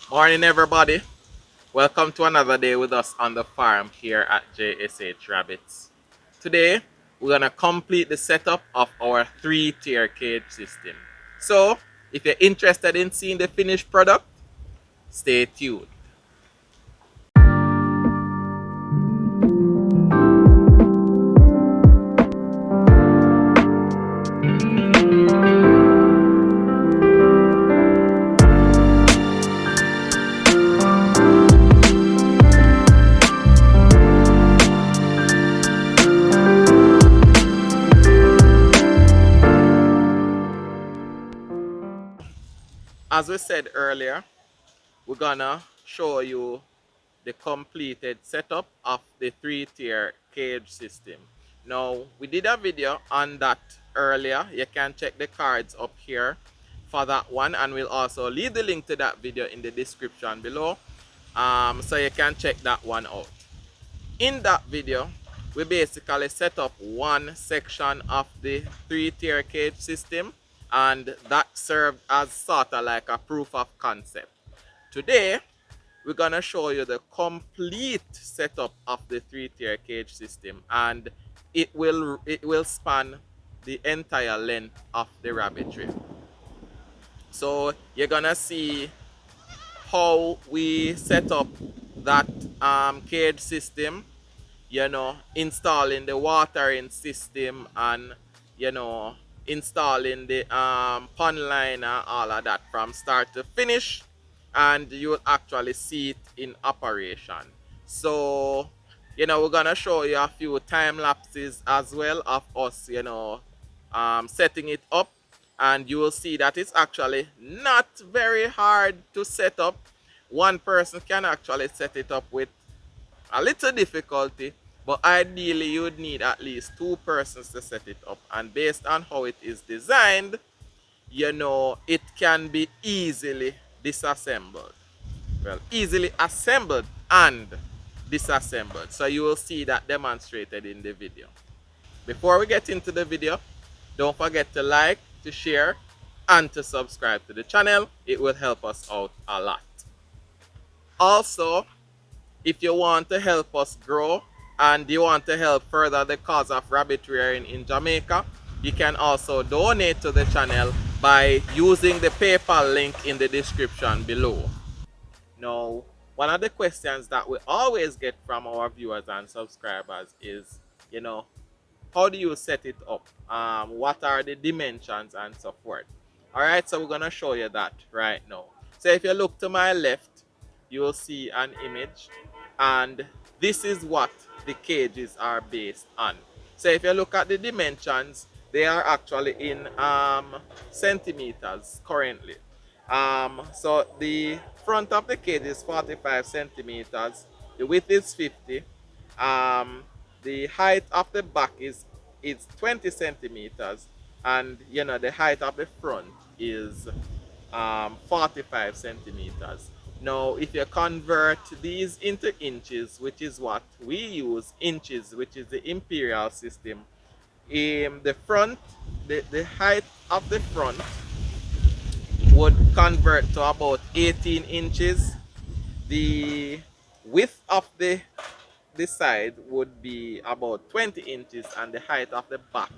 Morning, everybody. Welcome to another day with us on the farm here at JSH Rabbits. Today, we're going to complete the setup of our 3-tier cage system. So, if you're interested in seeing the finished product, stay tuned. As we said earlier, we're going to show you the completed setup of the 3-tier cage system. Now, we did a video on that earlier. You can check the cards up here for that one, and we'll also leave the link to that video in the description below, so you can check that one out. In that video, we basically set up one section of the 3-tier cage system, and that served as sort of like a proof of concept. Today, we're gonna show you the complete setup of the 3-tier cage system, and it will span the entire length of the rabbitry. So you're gonna see how we set up that cage system, installing the watering system, and installing the pond line and all of that from start to finish, and you will actually see it in operation. So we're gonna show you a few time lapses as well of us setting it up, and you will see that it's actually not very hard to set up. One person can actually set it up with a little difficulty, but ideally you would need at least 2 persons to set it up, and based on how it is designed, it can be easily disassembled. Well, easily assembled and disassembled. So you will see that demonstrated in the video. Before we get into the video, don't forget to like, to share, and to subscribe to the channel. It will help us out a lot. Also, if you want to help us grow and you want to help further the cause of rabbit rearing in Jamaica, you can also donate to the channel by using the PayPal link in the description below. Now, one of the questions that we always get from our viewers and subscribers is, how do you set it up? What are the dimensions and so forth? Alright, so we're going to show you that right now. So if you look to my left, you will see an image, and this is what the cages are based on. So if you look at the dimensions, they are actually in centimeters currently. So the front of the cage is 45 centimeters, the width is 50, the height of the back is 20 centimeters, and the height of the front is 45 centimeters. Now, if you convert these into inches, which is what we use, inches, which is the imperial system, the front, the height of the front would convert to about 18 inches. The width of the side would be about 20 inches, and the height of the back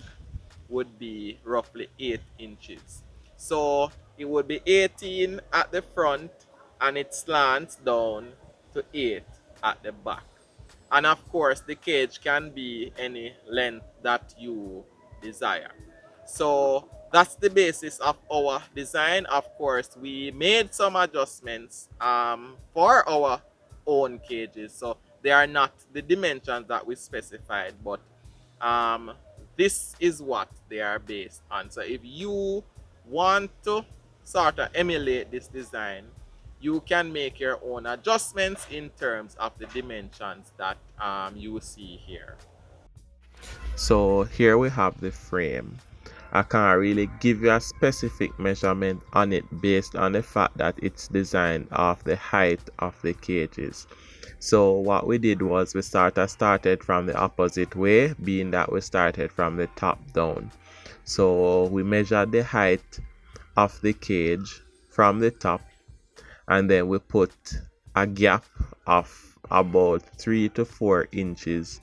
would be roughly 8 inches. So it would be 18 at the front, and it slants down to 8 at the back. And of course, the cage can be any length that you desire. So that's the basis of our design. Of course, we made some adjustments for our own cages, so they are not the dimensions that we specified, but this is what they are based on. So if you want to sort of emulate this design, you can make your own adjustments in terms of the dimensions that you see here. So here we have the frame. I can't really give you a specific measurement on it based on the fact that it's designed off the height of the cages. So what we did was we started from the opposite way, being that we started from the top down. So we measured the height of the cage from the top, and then we put a gap of about 3 to 4 inches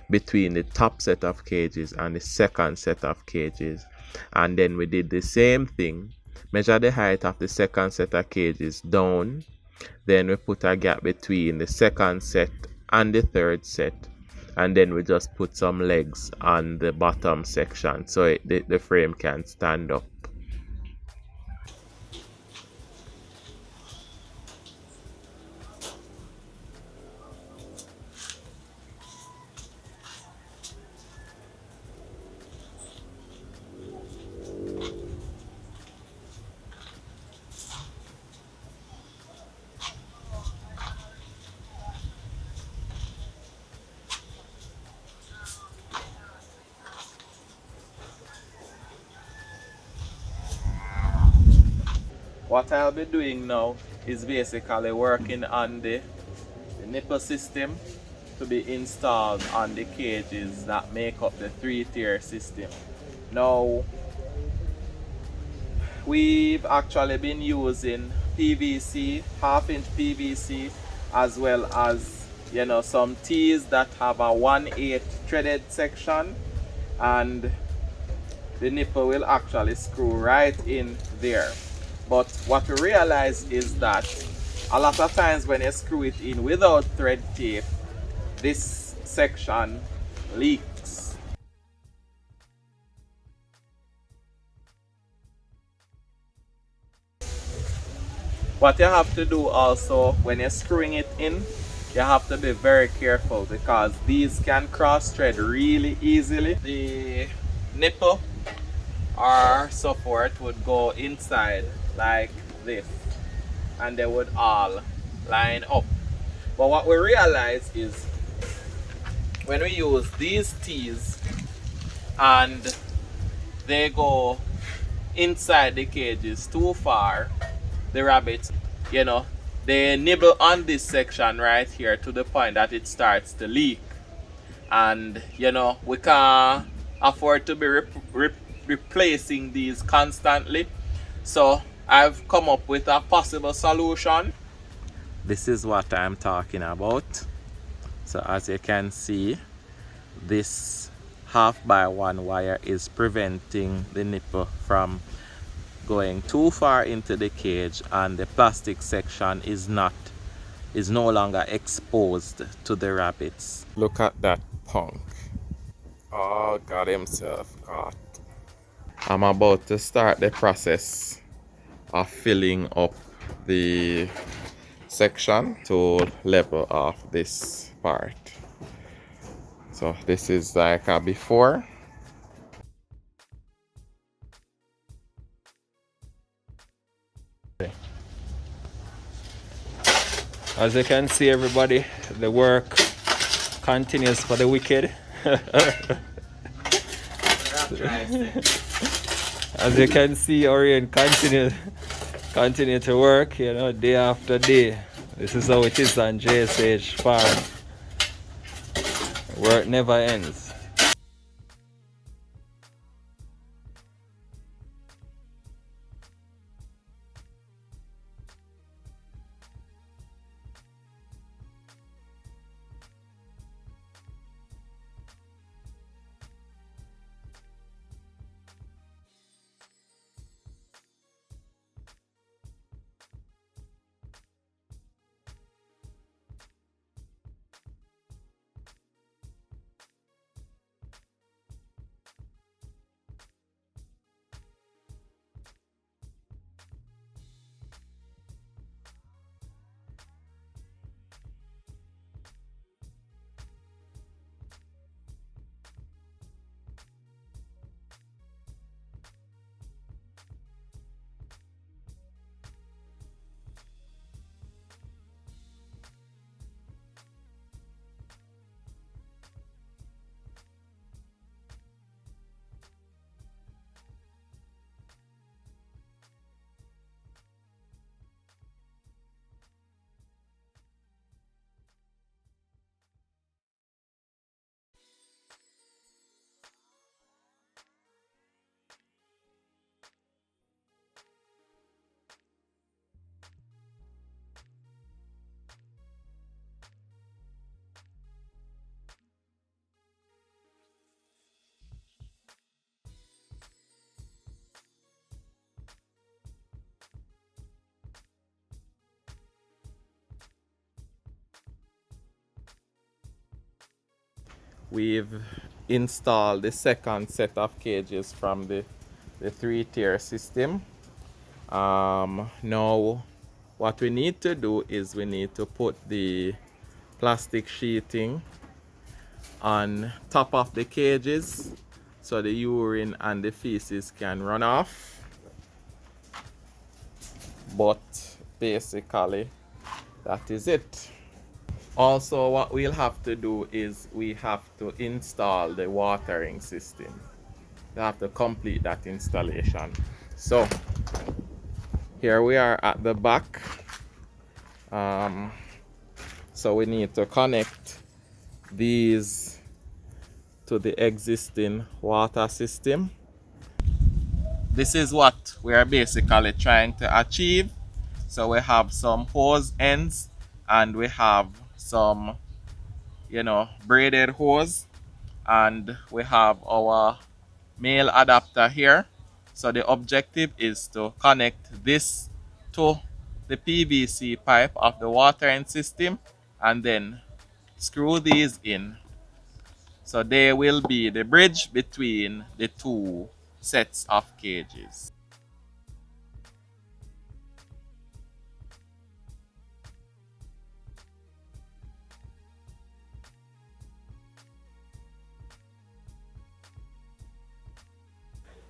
between the top set of cages and the second set of cages. And then we did the same thing, measure the height of the second set of cages down, then we put a gap between the second set and the third set, and then we just put some legs on the bottom section so the frame can stand up. What I'll be doing now is basically working on the nipple system to be installed on the cages that make up the 3-tier system. Now, we've actually been using PVC, half-inch PVC, as well as some tees that have a 1/8 threaded section, and the nipple will actually screw right in there. But what we realize is that a lot of times when you screw it in without thread tape, this section leaks. What you have to do also when you're screwing it in, you have to be very careful because these can cross thread really easily. The nipple or so forth would go inside like this, and they would all line up. But what we realize is when we use these tees and they go inside the cages too far, the rabbits, they nibble on this section right here to the point that it starts to leak. And we can't afford to be replacing these constantly. So I've come up with a possible solution. This is what I'm talking about. So as you can see, this 1/2 wire is preventing the nipple from going too far into the cage, and the plastic section is no longer exposed to the rabbits. Look at that punk. Oh, got himself caught. I'm about to start the process of filling up the section to level off this part. So this is like a before. As you can see, everybody, the work continues for the wicked. As you can see, Orion continue to work, day after day. This is how it is on JSH farm. Work never ends. we've installed the second set of cages from the three-tier system. Now what we need to do is we need to put the plastic sheeting on top of the cages so the urine and the feces can run off. But basically that is it. Also, what we'll have to do is we have to install the watering system. We have to complete that installation. So here we are at the back. So we need to connect these to the existing water system. This is what we are basically trying to achieve. So we have some hose ends and we have some, braided hose, and we have our male adapter here. So the objective is to connect this to the PVC pipe of the watering system and then screw these in. So they will be the bridge between the two sets of cages.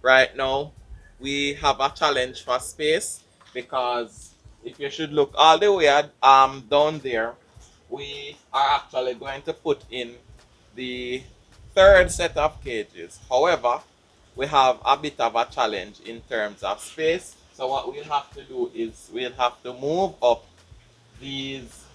Right now, we have a challenge for space because if you should look all the way down there, we are actually going to put in the third set of cages. However, we have a bit of a challenge in terms of space. So what we'll have to do is we'll have to move up these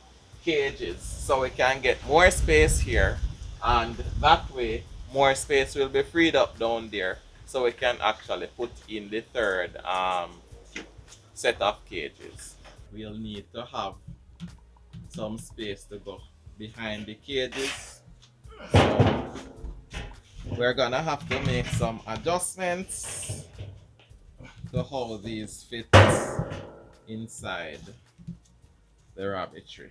cages so we can get more space here, and that way more space will be freed up down there so we can actually put in the third set of cages. We'll need to have some space to go behind the cages, so we're gonna have to make some adjustments to how these fit inside the rabbitry.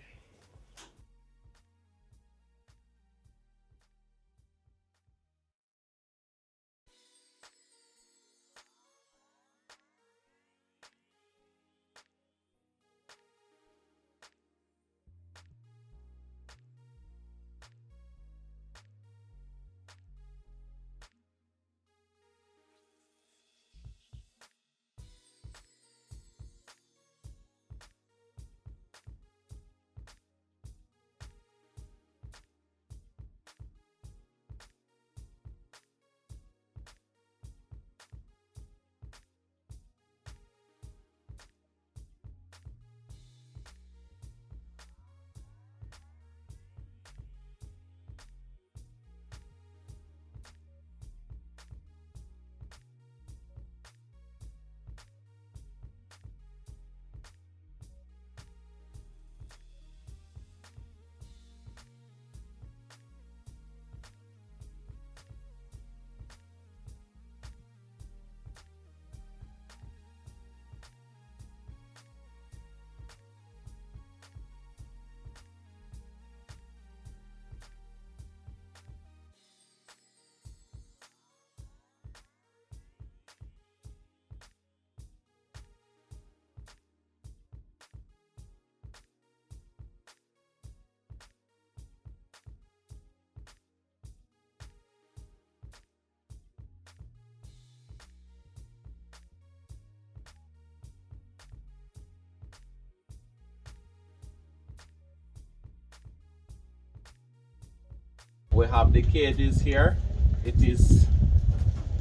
We have the cages here. It is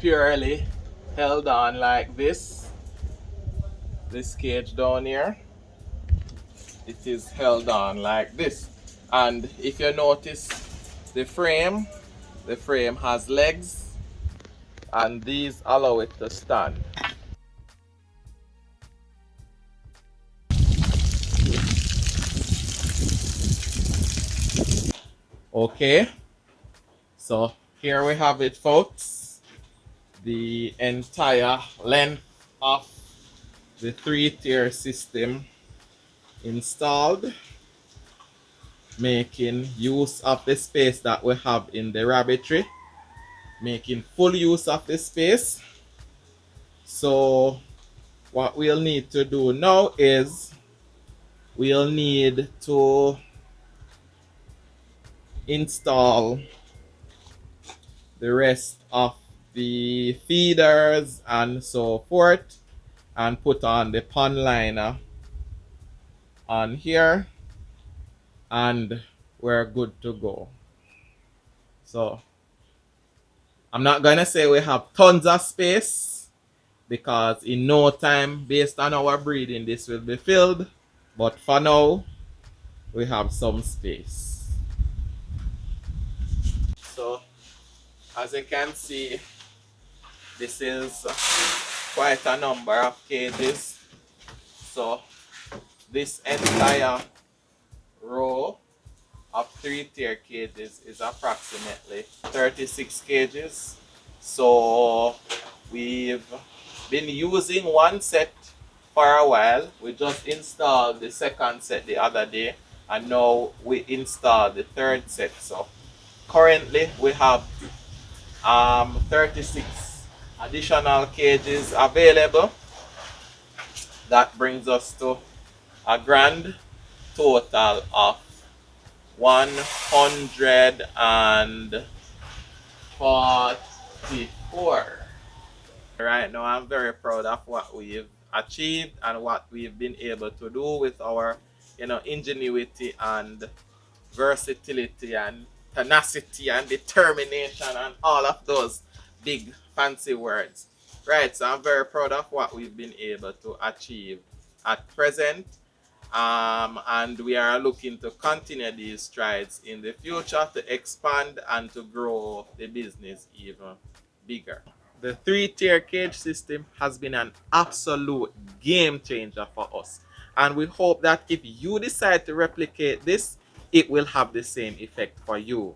purely held on like this cage down here, it is held on like this. And if you notice the frame has legs, and these allow it to stand. Okay, so here we have it, folks. The entire length of the three-tier system installed. making use of the space that we have in the rabbitry, making full use of the space. So what we'll need to do now is we'll need to install the rest of the feeders and so forth and put on the pond liner on here, and we're good to go. So I'm not gonna say we have tons of space, because in no time, based on our breeding, this will be filled, but for now we have some space. So as you can see, this is quite a number of cages. So this entire row of 3-tier cages is approximately 36 cages. So we've been using one set for a while. We just installed the second set the other day, and now we installed the third set. So currently we have 36 additional cages available. That brings us to a grand total of 144. Right now, I'm very proud of what we've achieved and what we've been able to do with our, ingenuity and versatility and tenacity and determination and all of those big fancy words. Right, so I'm very proud of what we've been able to achieve at present. And we are looking to continue these strides in the future to expand and to grow the business even bigger. The 3-tier cage system has been an absolute game changer for us, and we hope that if you decide to replicate this, it will have the same effect for you.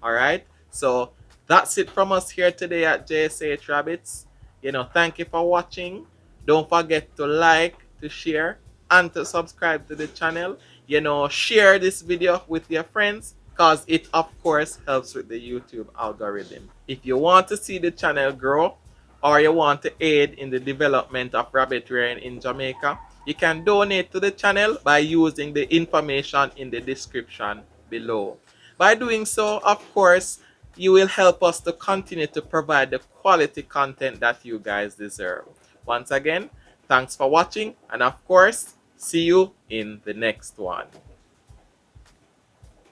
All right, so that's it from us here today at JSH Rabbits. Thank you for watching. Don't forget to like, to share, and to subscribe to the channel. Share this video with your friends, because it of course helps with the YouTube algorithm. If you want to see the channel grow, or you want to aid in the development of rabbit rearing in Jamaica, you can donate to the channel by using the information in the description below. By doing so, of course, you will help us to continue to provide the quality content that you guys deserve. Once again, thanks for watching, and of course, see you in the next one.